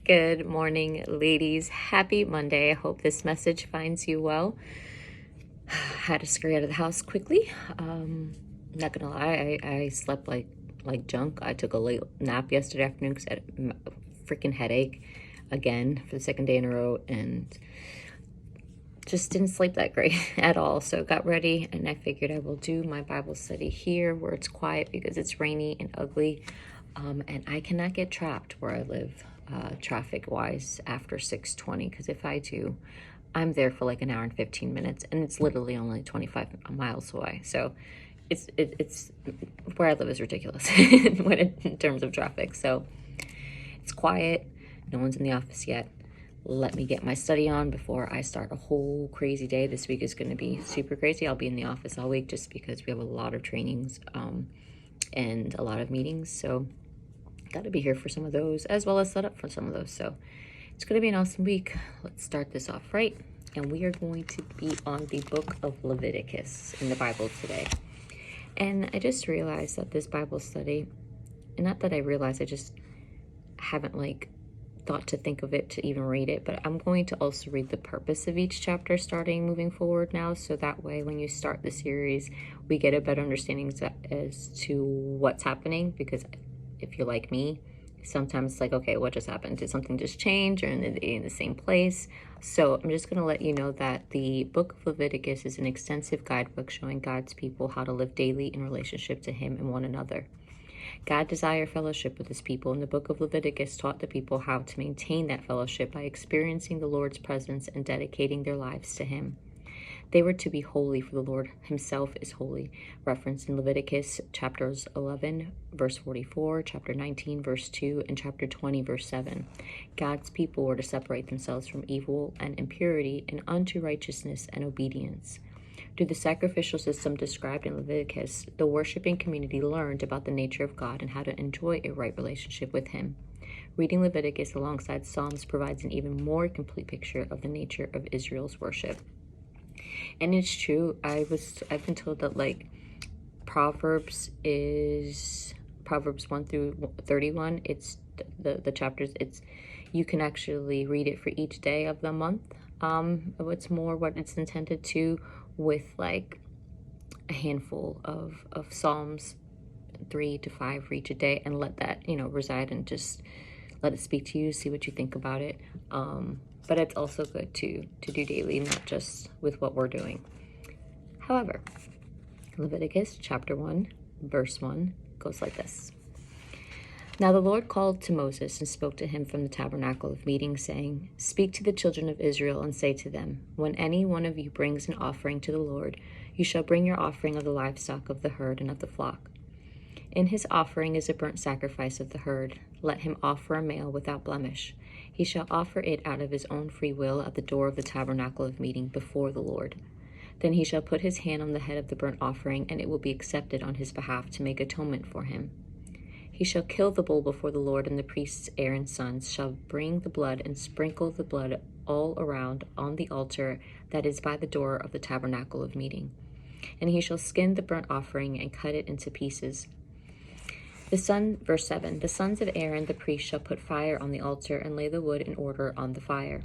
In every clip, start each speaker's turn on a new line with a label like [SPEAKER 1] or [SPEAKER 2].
[SPEAKER 1] Good morning, ladies. Happy Monday. I hope this message finds you well. Had to scurry out of the house quickly. Not gonna lie, I slept like junk. I took a late nap yesterday afternoon because I had a freaking headache again for the second day in a row, and just didn't sleep that great at all. So got ready, and I figured I will do my Bible study here where it's quiet because it's rainy and ugly, and I cannot get trapped where I live traffic wise after 6:20, because if I do, I'm there for like an hour and 15 minutes, and it's literally only 25 miles away. So it's where I live is ridiculous in terms of traffic. So it's quiet, no one's in the office yet. Let me get my study on before I start a whole crazy day. This week is going to be super crazy. I'll be in the office all week just because we have a lot of trainings and a lot of meetings. So got to be here for some of those as well as set up for some of those. So it's going to be an awesome week. Let's start this off right. And we are going to be on the book of Leviticus in the Bible today. And I just realized that this Bible study, and not that I realized, I just haven't thought to think of it to even read it, but I'm going to also read the purpose of each chapter starting moving forward now, so that way when you start the series we get a better understanding as to what's happening. Because if you're like me, sometimes it's like, okay, what just happened? Did something just change, or in the same place? So I'm just going to let you know that the book of Leviticus is an extensive guidebook showing God's people how to live daily in relationship to him and one another. God desired fellowship with his people, and the book of Leviticus taught the people how to maintain that fellowship by experiencing the Lord's presence and dedicating their lives to him. They were to be holy, for the Lord himself is holy, referenced in Leviticus chapters 11, verse 44, chapter 19, verse 2, and chapter 20, verse 7. God's people were to separate themselves from evil and impurity and unto righteousness and obedience. Through the sacrificial system described in Leviticus, the worshiping community learned about the nature of God and how to enjoy a right relationship with him. Reading Leviticus alongside Psalms provides an even more complete picture of the nature of Israel's worship. And it's true, I've been told that Proverbs 1 through 31, it's the chapters, you can actually read it for each day of the month. It's more what it's intended to, with a handful of Psalms, 3 to 5 for each a day, and let that reside and just let it speak to you, see what you think about it. But it's also good to do daily, not just with what we're doing. However, Leviticus chapter 1, verse 1 goes like this. Now the Lord called to Moses and spoke to him from the tabernacle of meeting, saying, Speak to the children of Israel and say to them, When any one of you brings an offering to the Lord, you shall bring your offering of the livestock of the herd and of the flock. In his offering is a burnt sacrifice of the herd. Let him offer a male without blemish. He shall offer it out of his own free will at the door of the tabernacle of meeting before the Lord. Then he shall put his hand on the head of the burnt offering, and it will be accepted on his behalf to make atonement for him. He shall kill the bull before the Lord, and the priests Aaron's sons shall bring the blood and sprinkle the blood all around on the altar that is by the door of the tabernacle of meeting. And he shall skin the burnt offering and cut it into pieces. Verse 7, the sons of Aaron the priest shall put fire on the altar and lay the wood in order on the fire.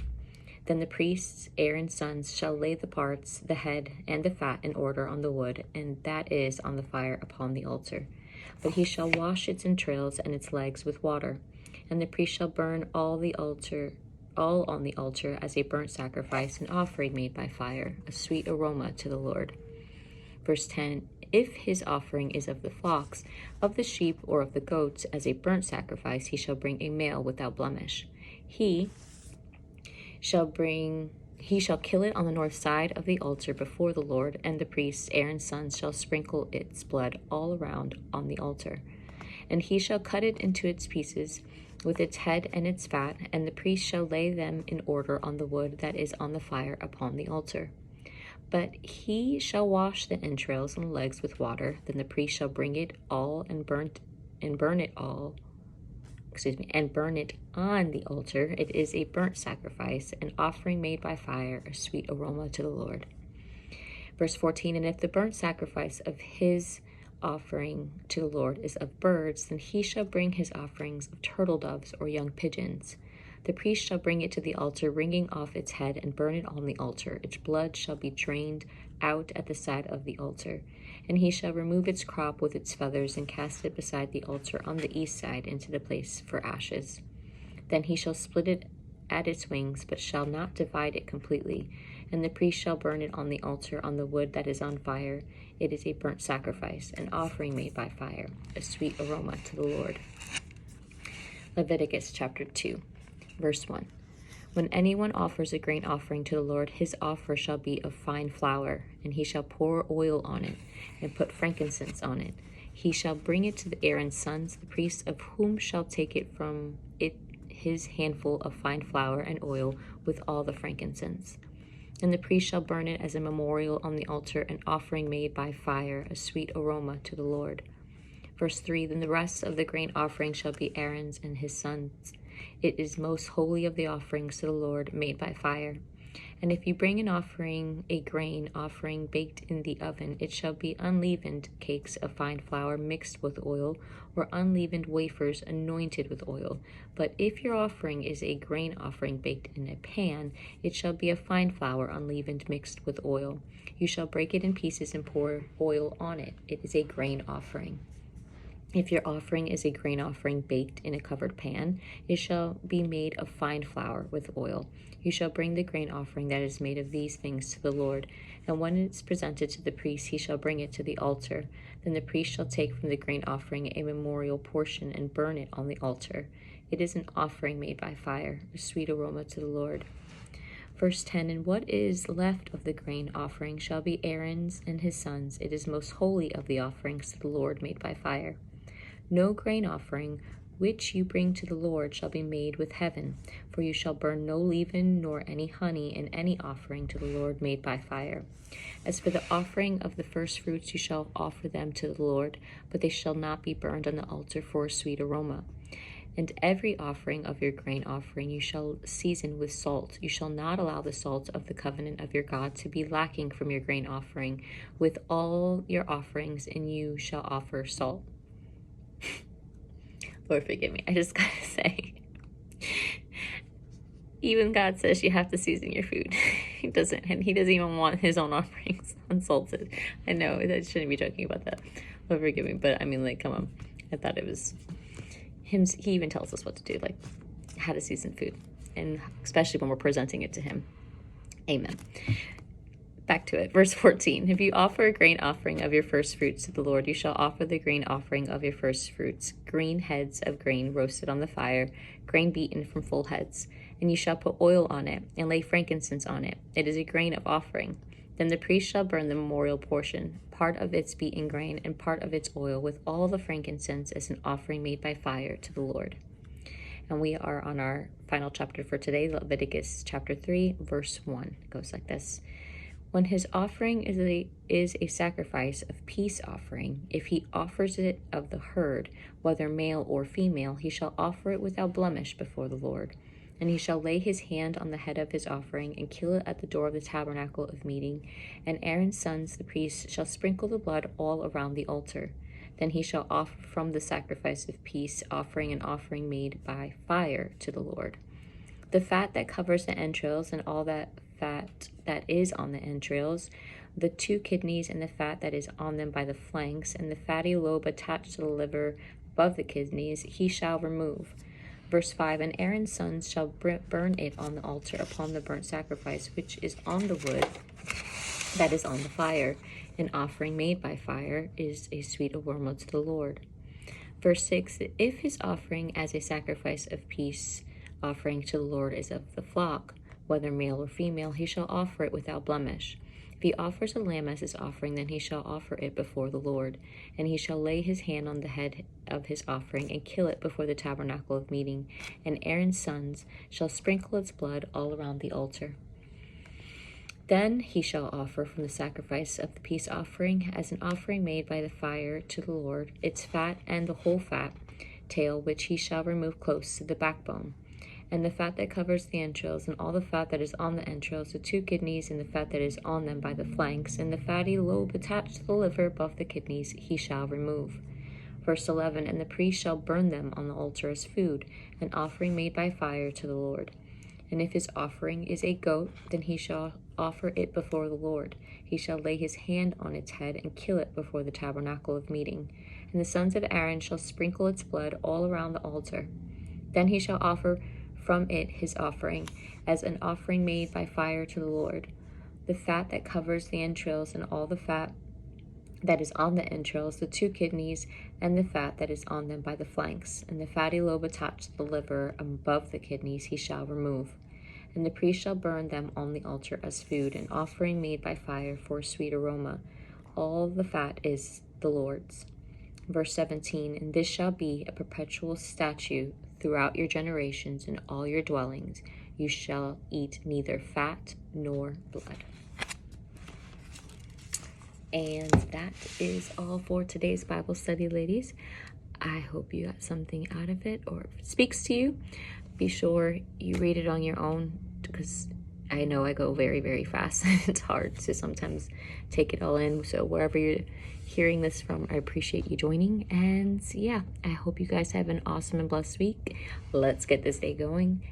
[SPEAKER 1] Then the priests, Aaron's sons, shall lay the parts, the head, and the fat in order on the wood, and that is on the fire upon the altar. But he shall wash its entrails and its legs with water, and the priest shall burn all on the altar as a burnt sacrifice, an offering made by fire, a sweet aroma to the Lord. Verse 10, if his offering is of the flocks, of the sheep, or of the goats, as a burnt sacrifice, he shall bring a male without blemish. He shall kill it on the north side of the altar before the Lord, and the priests, Aaron's sons, shall sprinkle its blood all around on the altar. And he shall cut it into its pieces, with its head and its fat, and the priest shall lay them in order on the wood that is on the fire upon the altar. But he shall wash the entrails and legs with water. Then the priest shall bring it all and burn it on the altar. It is a burnt sacrifice, an offering made by fire, a sweet aroma to the Lord. Verse 14, and if the burnt sacrifice of his offering to the Lord is of birds, then he shall bring his offerings of turtle doves or young pigeons. The priest shall bring it to the altar, wringing off its head, and burn it on the altar. Its blood shall be drained out at the side of the altar. And he shall remove its crop with its feathers, and cast it beside the altar on the east side into the place for ashes. Then he shall split it at its wings, but shall not divide it completely. And the priest shall burn it on the altar on the wood that is on fire. It is a burnt sacrifice, an offering made by fire, a sweet aroma to the Lord. Leviticus chapter 2, verse 1. When anyone offers a grain offering to the Lord, his offer shall be of fine flour, and he shall pour oil on it, and put frankincense on it. He shall bring it to Aaron's sons, the priests, of whom shall take it from it his handful of fine flour and oil with all the frankincense. And the priest shall burn it as a memorial on the altar, an offering made by fire, a sweet aroma to the Lord. Verse 3, Then the rest of the grain offering shall be Aaron's and his sons. It is most holy of the offerings to the Lord, made by fire. And if you bring an offering, a grain offering baked in the oven, it shall be unleavened cakes of fine flour mixed with oil, or unleavened wafers anointed with oil. But if your offering is a grain offering baked in a pan, it shall be of fine flour unleavened mixed with oil. You shall break it in pieces and pour oil on it. It is a grain offering. If your offering is a grain offering baked in a covered pan, it shall be made of fine flour with oil. You shall bring the grain offering that is made of these things to the Lord, and when it is presented to the priest, he shall bring it to the altar. Then the priest shall take from the grain offering a memorial portion and burn it on the altar. It is an offering made by fire, a sweet aroma to the Lord. Verse 10, And what is left of the grain offering shall be Aaron's and his sons. It is most holy of the offerings to the Lord, made by fire. No grain offering which you bring to the Lord shall be made with leaven, for you shall burn no leaven nor any honey in any offering to the Lord made by fire. As for the offering of the first fruits, you shall offer them to the Lord, but they shall not be burned on the altar for a sweet aroma. And every offering of your grain offering you shall season with salt. You shall not allow the salt of the covenant of your God to be lacking from your grain offering. With all your offerings, and you shall offer salt. Lord, forgive me. I just gotta say, even God says you have to season your food. He doesn't even want his own offerings unsalted. I know I shouldn't be joking about that. Lord, forgive me, but I mean, like, come on. I thought it was him. He even tells us what to do, like how to season food, and especially when we're presenting it to him. Amen. Back to it. Verse 14. If you offer a grain offering of your first fruits to the Lord, you shall offer the grain offering of your first fruits, green heads of grain roasted on the fire, grain beaten from full heads. And you shall put oil on it, and lay frankincense on it. It is a grain of offering. Then the priest shall burn the memorial portion, part of its beaten grain, and part of its oil, with all the frankincense as an offering made by fire to the Lord. And we are on our final chapter for today, Leviticus chapter 3, verse 1. It goes like this. When his offering is a sacrifice of peace offering, if he offers it of the herd, whether male or female, he shall offer it without blemish before the Lord. And he shall lay his hand on the head of his offering, and kill it at the door of the tabernacle of meeting. And Aaron's sons, the priests, shall sprinkle the blood all around the altar. Then he shall offer from the sacrifice of peace offering an offering made by fire to the Lord. The fat that covers the entrails, and all that fat that is on the entrails, the 2 kidneys and the fat that is on them by the flanks, and the fatty lobe attached to the liver above the kidneys, he shall remove. Verse 5, And Aaron's sons shall burn it on the altar upon the burnt sacrifice, which is on the wood that is on the fire. An offering made by fire is a sweet aroma to the Lord. Verse 6, If his offering as a sacrifice of peace offering to the Lord is of the flock, whether male or female, he shall offer it without blemish. If he offers a lamb as his offering, then he shall offer it before the Lord. And he shall lay his hand on the head of his offering, and kill it before the tabernacle of meeting. And Aaron's sons shall sprinkle its blood all around the altar. Then he shall offer from the sacrifice of the peace offering as an offering made by the fire to the Lord, its fat and the whole fat tail, which he shall remove close to the backbone, and the fat that covers the entrails, and all the fat that is on the entrails, the 2 kidneys, and the fat that is on them by the flanks, and the fatty lobe attached to the liver above the kidneys, he shall remove. Verse 11, and the priest shall burn them on the altar as food, an offering made by fire to the Lord. And if his offering is a goat, then he shall offer it before the Lord. He shall lay his hand on its head and kill it before the tabernacle of meeting. And the sons of Aaron shall sprinkle its blood all around the altar. Then he shall offer from it his offering, as an offering made by fire to the Lord. The fat that covers the entrails, and all the fat that is on the entrails, the 2 kidneys, and the fat that is on them by the flanks, and the fatty lobe attached to the liver above the kidneys he shall remove. And the priest shall burn them on the altar as food, an offering made by fire for a sweet aroma. All the fat is the Lord's. Verse 17, and this shall be a perpetual statute throughout your generations in all your dwellings. You shall eat neither fat nor blood. And that is all for today's Bible study, ladies. I hope you got something out of it, or if it speaks to you. Be sure you read it on your own, because I know I go very, very fast. It's hard to sometimes take it all in. So wherever you're hearing this from, I appreciate you joining. And yeah, I hope you guys have an awesome and blessed week. Let's get this day going.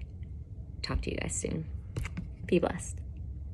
[SPEAKER 1] Talk to you guys soon. Be blessed.